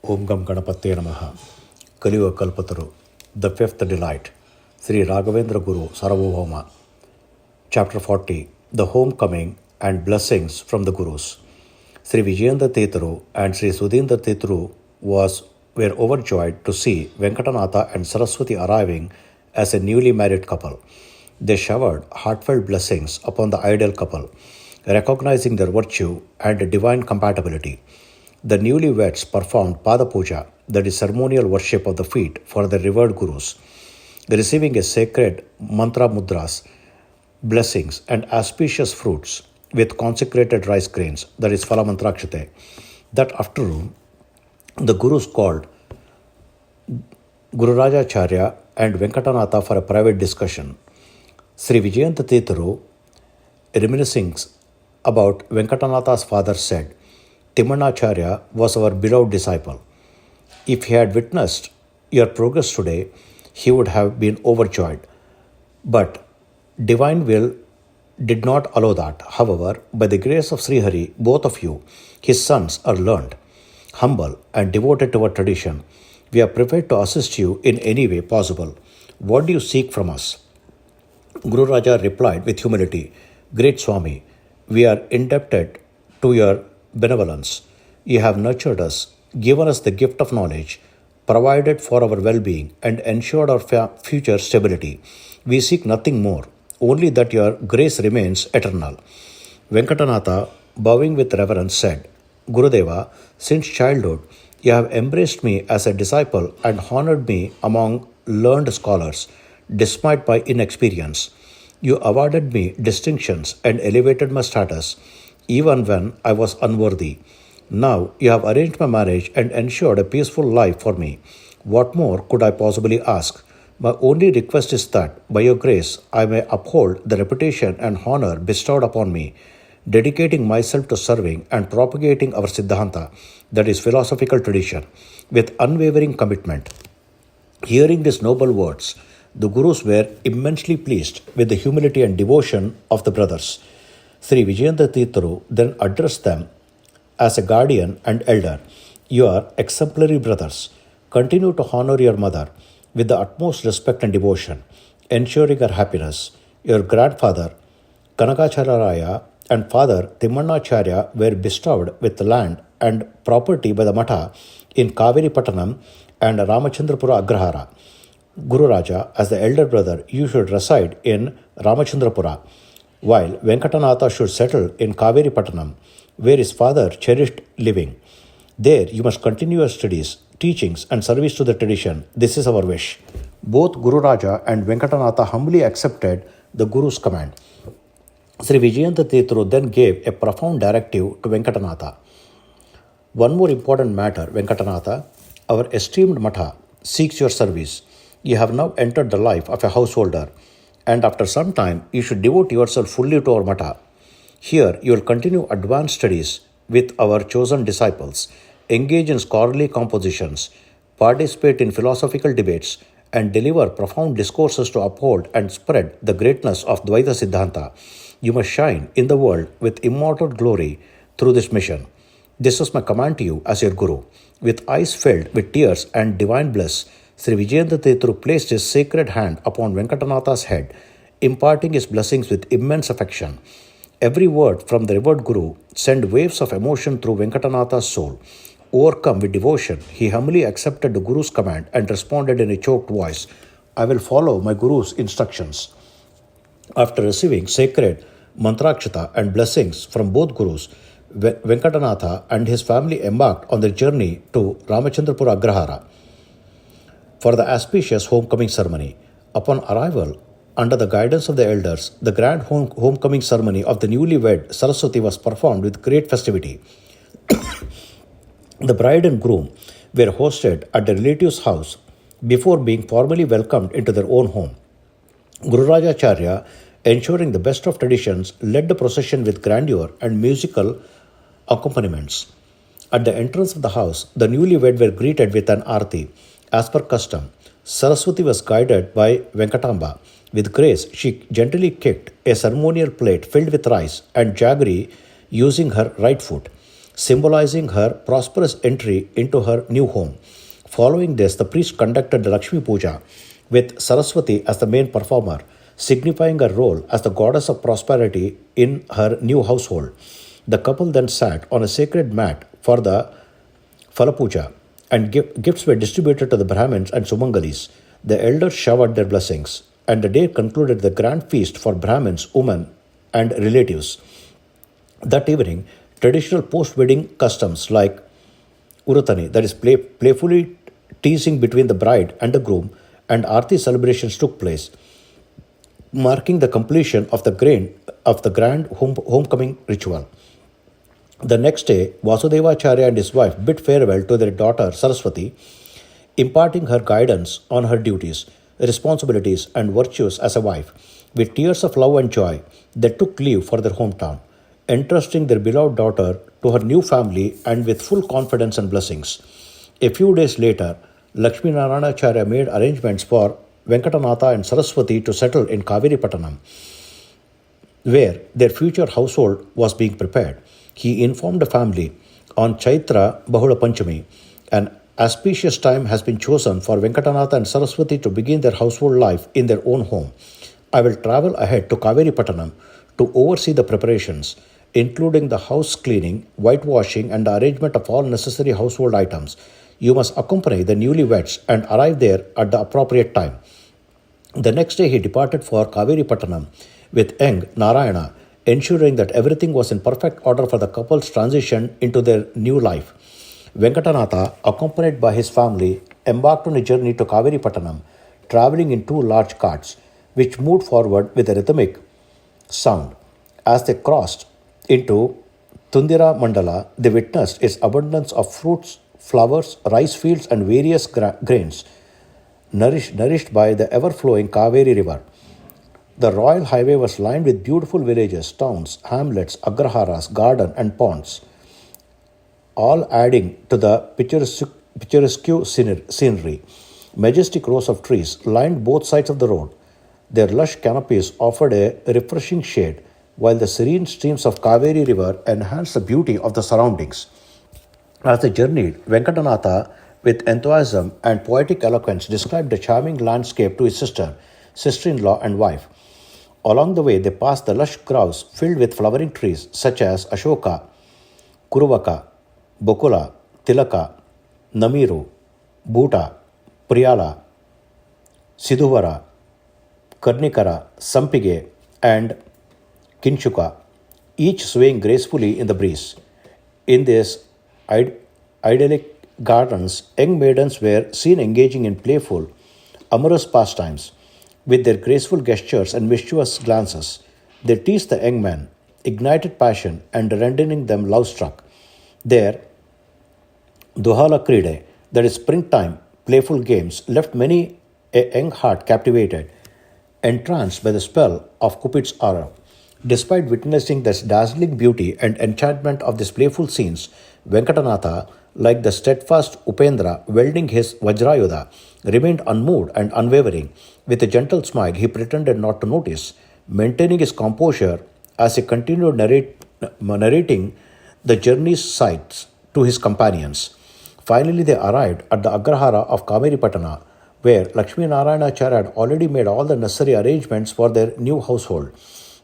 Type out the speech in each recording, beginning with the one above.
Om Gam Ganapatye Namaha. Kaliyugada Kalpataru. The Fifth Delight. Shri Raghavendra Gurusarvabhauma. Chapter 40. The Homecoming and Blessings from the Gurus. Shri Vijayendra Thetharu and Shri Sudhindra Thetharu were overjoyed to see Venkatanatha and Saraswati arriving as a newly married couple. They showered heartfelt blessings upon the ideal couple, recognizing their virtue and divine compatibility. The newlyweds performed Pada Puja, that is ceremonial worship of the feet for the revered Gurus, receiving a sacred mantra mudras, blessings and auspicious fruits with consecrated rice grains, that is Phala Mantrakshate. That afternoon, the Gurus called Gururajacharya and Venkatanatha for a private discussion. Sri Vijayendra Thetharu, reminiscing about Venkatanatha's father, said, Timmanacharya was our beloved disciple. If he had witnessed your progress today, he would have been overjoyed. But divine will did not allow that. However, by the grace of Sri Hari, both of you, his sons, are learned, humble and devoted to our tradition. We are prepared to assist you in any way possible. What do you seek from us? Guru Raja replied with humility, Great Swami, we are indebted to your benevolence. You have nurtured us, given us the gift of knowledge, provided for our well-being, and ensured our future stability. We seek nothing more, only that your grace remains eternal. Venkatanatha, bowing with reverence, said, Gurudeva, since childhood, you have embraced me as a disciple and honored me among learned scholars, despite my inexperience. You awarded me distinctions and elevated my status, even when I was unworthy. Now you have arranged my marriage and ensured a peaceful life for me. What more could I possibly ask? My only request is that, by your grace, I may uphold the reputation and honor bestowed upon me, dedicating myself to serving and propagating our Siddhanta, that is philosophical tradition, with unwavering commitment. Hearing these noble words, the Gurus were immensely pleased with the humility and devotion of the brothers. Sri Vijayendra Thetharu then addressed them as a guardian and elder. You are exemplary brothers. Continue to honor your mother with the utmost respect and devotion, ensuring her happiness. Your grandfather, Kanakacharya and father, Timmanacharya, were bestowed with land and property by the Matha in Kaveri Pattanam and Ramachandrapura Agrahara. Guru Raja, as the elder brother, you should reside in Ramachandrapura, while Venkatanatha should settle in Kaveri Pattanam, where his father cherished living. There you must continue your studies, teachings and service to the tradition. This is our wish. Both Guru Raja and Venkatanatha humbly accepted the Guru's command. Sri Vijayendra Thetharu then gave a profound directive to Venkatanatha. One more important matter, Venkatanatha, our esteemed Matha seeks your service. You have now entered the life of a householder, and after some time you should devote yourself fully to our Matha. Here you will continue advanced studies with our chosen disciples, engage in scholarly compositions, participate in philosophical debates, and deliver profound discourses to uphold and spread the greatness of Dvaita Siddhanta. You must shine in the world with immortal glory through this mission. This is my command to you as your Guru. With eyes filled with tears and divine bliss, Sri Vijayendra Thetharu placed his sacred hand upon Venkatanatha's head, imparting his blessings with immense affection. Every word from the revered Guru sent waves of emotion through Venkatanatha's soul. Overcome with devotion, he humbly accepted the Guru's command and responded in a choked voice, I will follow my Guru's instructions. After receiving sacred mantrakshata and blessings from both Gurus, Venkatanatha and his family embarked on their journey to Ramachandrapura Agrahara for the auspicious homecoming ceremony. Upon arrival, under the guidance of the elders, the grand homecoming ceremony of the newlywed Saraswati was performed with great festivity. The bride and groom were hosted at the relative's house before being formally welcomed into their own home. Gururajacharya, ensuring the best of traditions, led the procession with grandeur and musical accompaniments. At the entrance of the house, the newlywed were greeted with an arati. As per custom, Saraswati was guided by Venkatamba. With grace, she gently kicked a ceremonial plate filled with rice and jaggery using her right foot. symbolizing her prosperous entry into her new home. Following this, the priest conducted the Lakshmi Puja with Saraswati as the main performer, signifying her role as the goddess of prosperity in her new household. The couple then sat on a sacred mat for the Phalapuja, and gifts were distributed to the Brahmins and Sumangalis. The elders showered their blessings, and the day concluded the grand feast for Brahmins, women, and relatives. That evening, traditional post-wedding customs like Uratani, that is playfully teasing between the bride and the groom, and Aarti celebrations took place, marking the completion of the grand homecoming ritual. The next day, Vasudevacharya and his wife bid farewell to their daughter Saraswati, imparting her guidance on her duties, responsibilities, and virtues as a wife. With tears of love and joy, they took leave for their hometown, entrusting their beloved daughter to her new family and with full confidence and blessings. A few days later, Lakshmi Naranacharya made arrangements for Venkatanatha and Saraswati to settle in Kaveri Pattanam, where their future household was being prepared. He informed the family on Chaitra Bahula Panchami, an auspicious time has been chosen for Venkatanatha and Saraswati to begin their household life in their own home. I will travel ahead to Kaveri Pattanam to oversee the preparations, including the house cleaning, whitewashing, and the arrangement of all necessary household items. You must accompany the newlyweds and arrive there at the appropriate time. The next day he departed for Kaveri Pattanam with young Narayana, ensuring that everything was in perfect order for the couple's transition into their new life. Venkatanatha, accompanied by his family, embarked on a journey to Kaveri Pattanam, traveling in two large carts, which moved forward with a rhythmic sound. As they crossed into Tundira Mandala, they witnessed its abundance of fruits, flowers, rice fields, and various grains, nourished by the ever-flowing Kaveri river. The royal highway was lined with beautiful villages, towns, hamlets, agraharas, gardens, and ponds, all adding to the picturesque scenery. Majestic rows of trees lined both sides of the road. Their lush canopies offered a refreshing shade, while the serene streams of Kaveri river enhanced the beauty of the surroundings. As they journeyed, Venkatanatha, with enthusiasm and poetic eloquence, described the charming landscape to his sister-in-law, and wife. Along the way, they passed the lush groves filled with flowering trees such as Ashoka, Kuruvaka, Bokula, Tilaka, Namiru, Bhuta, Priyala, Sidhuvara, Karnikara, Sampige, and Kinshuka, each swaying gracefully in the breeze. In these idyllic gardens, young maidens were seen engaging in playful, amorous pastimes. With their graceful gestures and mischievous glances, they teased the young men, ignited passion, and rendering them love-struck. Their Duhala Kride, that is springtime playful games, left many a young heart captivated, entranced by the spell of Cupid's aura. Despite witnessing the dazzling beauty and enchantment of these playful scenes, Venkatanatha, like the steadfast Upendra wielding his Vajrayudha, remained unmoved and unwavering. With a gentle smile, he pretended not to notice, maintaining his composure as he continued narrating the journey's sights to his companions. Finally, they arrived at the Agrahara of Kameripatana, where Lakshmi Naranacharya had already made all the necessary arrangements for their new household.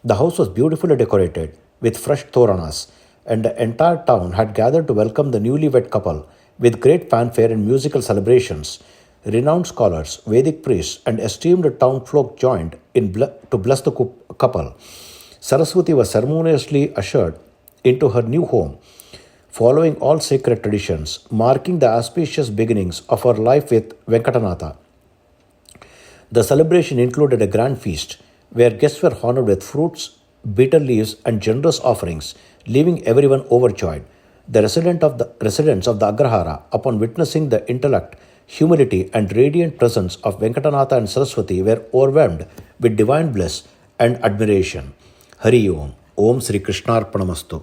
The house was beautifully decorated with fresh toranas, and the entire town had gathered to welcome the newlywed couple with great fanfare and musical celebrations. Renowned scholars, Vedic priests, and esteemed town folk joined to bless the couple. Saraswati was ceremoniously ushered into her new home, following all sacred traditions, marking the auspicious beginnings of her life with Venkatanatha. The celebration included a grand feast, where guests were honored with fruits, bitter leaves, and generous offerings, leaving everyone overjoyed. The residents of the Agrahara, upon witnessing the intellect, humility, and radiant presence of Venkatanatha and Saraswati, were overwhelmed with divine bliss and admiration. Hari Om. Om Sri Krishnarpanamastu.